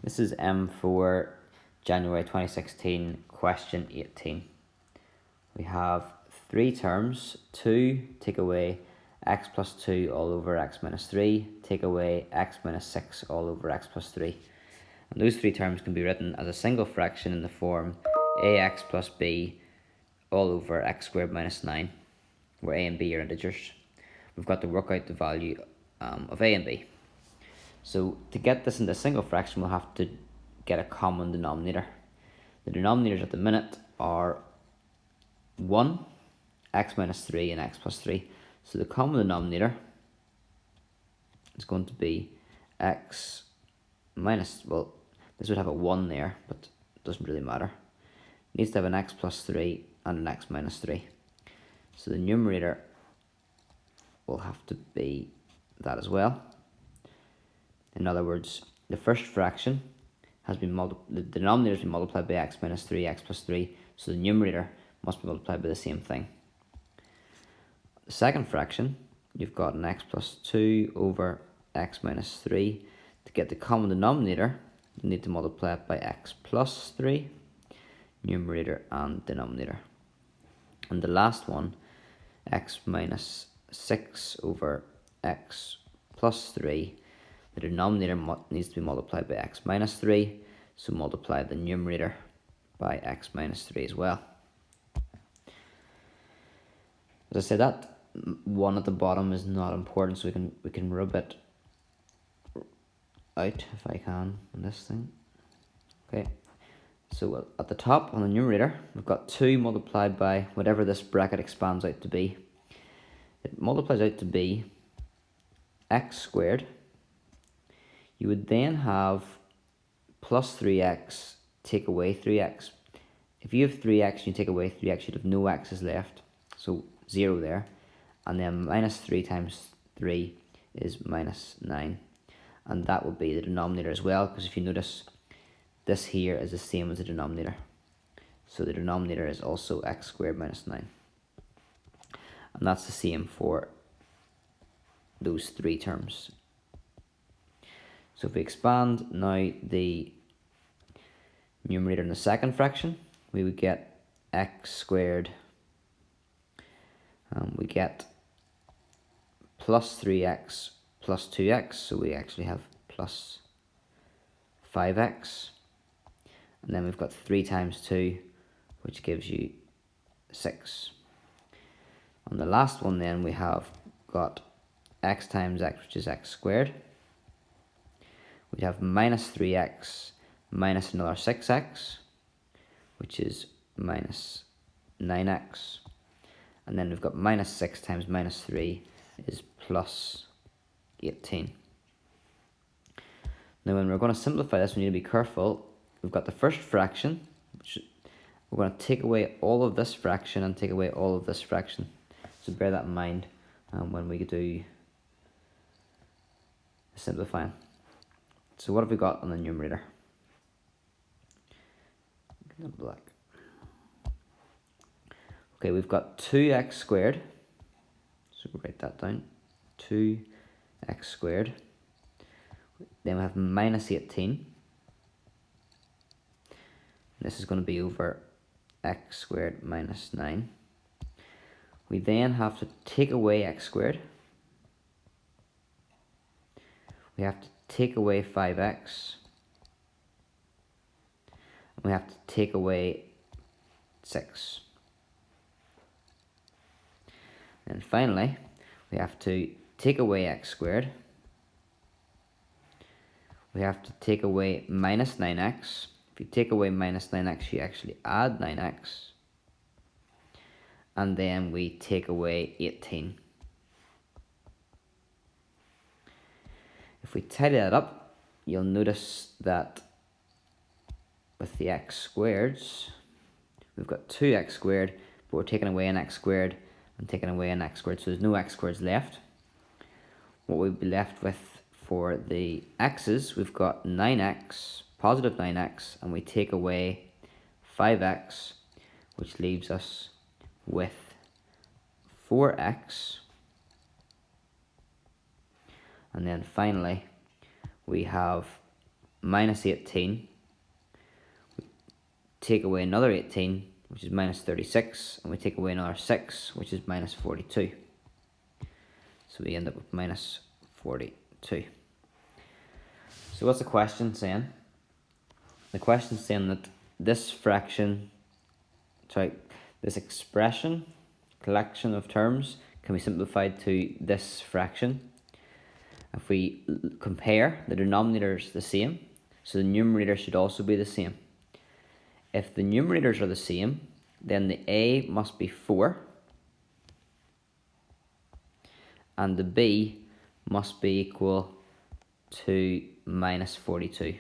This is M4 January 2016 question 18. We have three terms: 2 take away x plus 2 all over x minus 3, take away x minus 6 all over x plus 3. And those three terms can be written as a single fraction in the form ax plus b all over x squared minus 9, where a and b are integers. We've got to work out the value of a and b. So to get this into a single fraction, we'll have to get a common denominator. The denominators at the minute are 1, x minus 3 and x plus 3. So the common denominator is going to be x minus, well, this would have a 1 there, but it doesn't really matter. It needs to have an x plus 3 and an x minus 3. So the numerator will have to be that as well. In other words, the first fraction has been the denominator has been multiplied by x minus 3, x plus 3, so the numerator must be multiplied by the same thing. The second fraction, you've got an x plus 2 over x minus 3. To get the common denominator, you need to multiply it by x plus 3, numerator and denominator. And the last one, x minus 6 over x plus 3, the denominator needs to be multiplied by x minus 3, so multiply the numerator by x minus 3 as well. As I said, that one at the bottom is not important, so we can rub it out if I can on this thing. Okay, so at the top on the numerator, we've got 2 multiplied by whatever this bracket expands out to be. It multiplies out to be x squared. You would then have plus 3x take away 3x. If you have 3x and you take away 3x, you'd have no x's left, so 0 there. And then minus 3 times 3 is minus 9. And that will be the denominator as well, because if you notice, this here is the same as the denominator. So the denominator is also x squared minus 9. And that's the same for those three terms. So if we expand now the numerator in the second fraction, we would get x squared. We get plus 3x plus 2x, so we actually have plus 5x. And then we've got 3 times 2, which gives you 6. On the last one then, we have got x times x, which is x squared. We'd have minus 3x minus another 6x, which is minus 9x. And then we've got minus 6 times minus 3 is plus 18. Now when we're going to simplify this, we need to be careful. We've got the first fraction, which we're going to take away all of this fraction and take away all of this fraction. So bear that in mind when we do simplifying. So what have we got on the numerator? Black. Okay, we've got 2x squared. So we'll write that down. 2x squared. Then we have minus 18. This is going to be over x squared minus 9. We then have to take away x squared. We have to take away 5x. And we have to take away 6. And finally, we have to take away x squared. We have to take away minus 9x. If you take away minus 9x, you actually add 9x. And then we take away 18. If we tidy that up, you'll notice that with the x squareds, we've got 2x squared, but we're taking away an x squared and taking away an x squared, so there's no x squareds left. What we'll be left with for the x's, we've got 9x, positive 9x, and we take away 5x, which leaves us with 4x. And then finally, we have minus 18, we take away another 18, which is minus 36, and we take away another 6, which is minus 42. So we end up with minus 42. So what's the question saying? The question is saying that this this expression, collection of terms, can be simplified to this fraction. If we compare, the denominator is the same, so the numerator should also be the same. If the numerators are the same, then the a must be 4, and the b must be equal to minus 42.